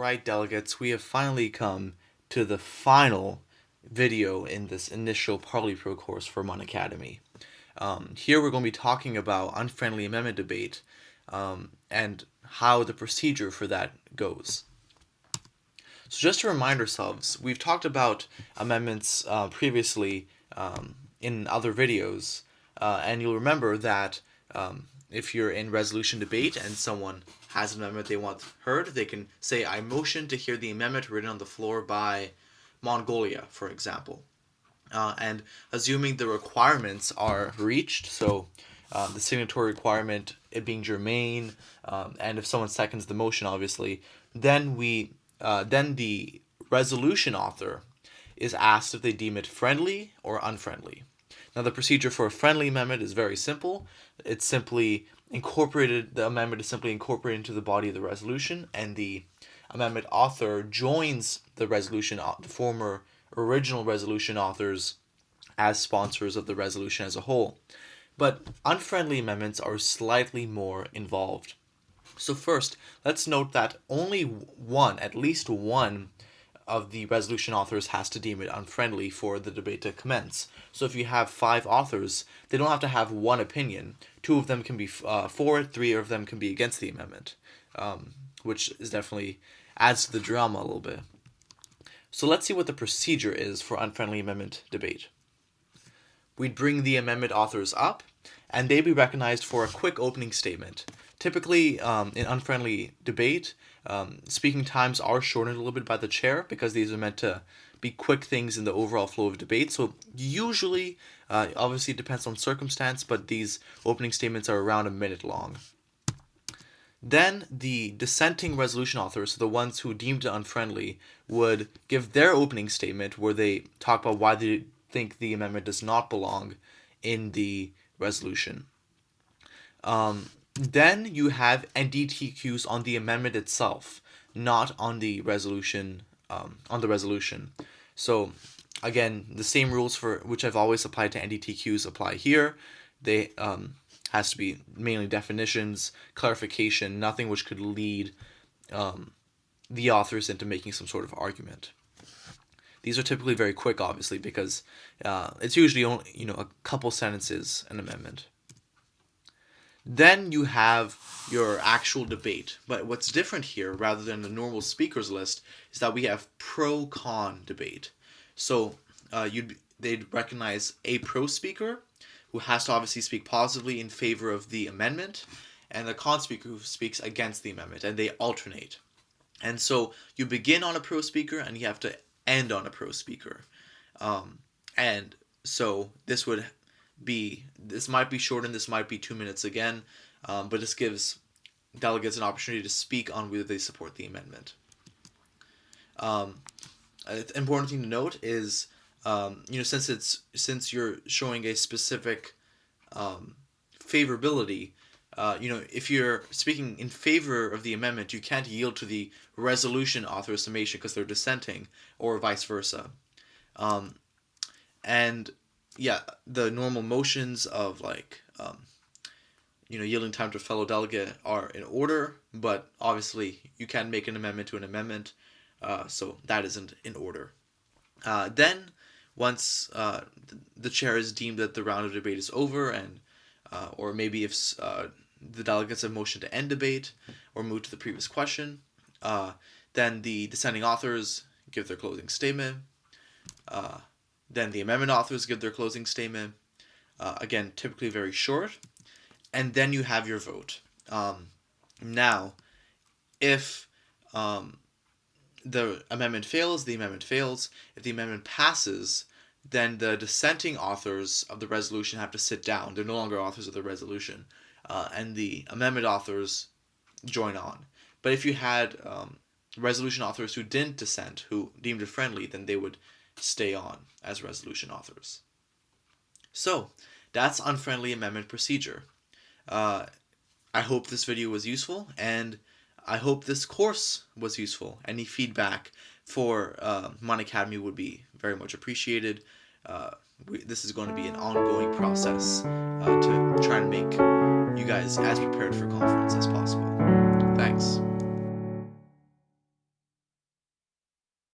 Alright, delegates, we have finally come to the final video in this initial Parley Pro course for Mon Academy. Here we're going to be talking about unfriendly amendment debate and how the procedure for that goes. So just to remind ourselves, we've talked about amendments previously in other videos, and you'll remember that if you're in resolution debate and someone has an amendment they want heard, they can say, I motion to hear the amendment written on the floor by Mongolia, for example. And assuming the requirements are reached, so the signatory requirement, it being germane, and if someone seconds the motion, obviously, then the resolution author is asked if they deem it friendly or unfriendly. Now, the procedure for a friendly amendment is very simple. It's simply incorporated, the amendment is simply incorporated into the body of the resolution, and the amendment author joins the resolution, the former original resolution authors as sponsors of the resolution as a whole. But unfriendly amendments are slightly more involved. So first, let's note that only one, at least one, of the resolution authors has to deem it unfriendly for the debate to commence. So if you have 5 authors, they don't have to have one opinion. 2 of them can be for it, 3 of them can be against the amendment, which is definitely adds to the drama a little bit. So let's see what the procedure is for unfriendly amendment debate. We'd bring the amendment authors up, and they'd be recognized for a quick opening statement. Typically, in unfriendly debate, speaking times are shortened a little bit by the chair because these are meant to be quick things in the overall flow of debate. So usually, obviously it depends on circumstance, but these opening statements are around a minute long. Then the dissenting resolution authors, so the ones who deemed it unfriendly, would give their opening statement where they talk about why they think the amendment does not belong in the resolution. Then you have NDTs on the amendment itself, not on the resolution. So again, the same rules for which I've always applied to NDTs apply here. They has to be mainly definitions, clarification, nothing which could lead the authors into making some sort of argument. These are typically very quick, obviously, because it's usually only a couple sentences an amendment. Then you have your actual debate. But what's different here, rather than the normal speakers list, is that we have ProCon debate. So they'd recognize a pro speaker who has to obviously speak positively in favor of the amendment, and the con speaker who speaks against the amendment, and they alternate. And so you begin on a pro speaker and you have to end on a pro speaker. And so this might be shortened, this might be 2 minutes again, but this gives delegates an opportunity to speak on whether they support the amendment. An important thing to note is, since you're showing a specific favorability, if you're speaking in favor of the amendment, you can't yield to the resolution author's summation because they're dissenting, or vice versa. And yeah, the normal motions of yielding time to a fellow delegate are in order, but obviously you can make an amendment to an amendment, so that isn't in order. Then, once the chair has deemed that the round of debate is over, and or maybe if the delegates have motioned to end debate or move to the previous question, then the dissenting authors give their closing statement. Then the amendment authors give their closing statement, again, typically very short, and then you have your vote. Now, if the amendment fails, the amendment fails. If the amendment passes, then the dissenting authors of the resolution have to sit down. They're no longer authors of the resolution, and the amendment authors join on. But if you had resolution authors who didn't dissent, who deemed it friendly, then they would stay on as resolution authors. So that's unfriendly amendment procedure. I hope this video was useful, and I hope this course was useful. Any feedback for Mon Academy would be very much appreciated. This is going to be an ongoing process to try and make you guys as prepared for conference as possible.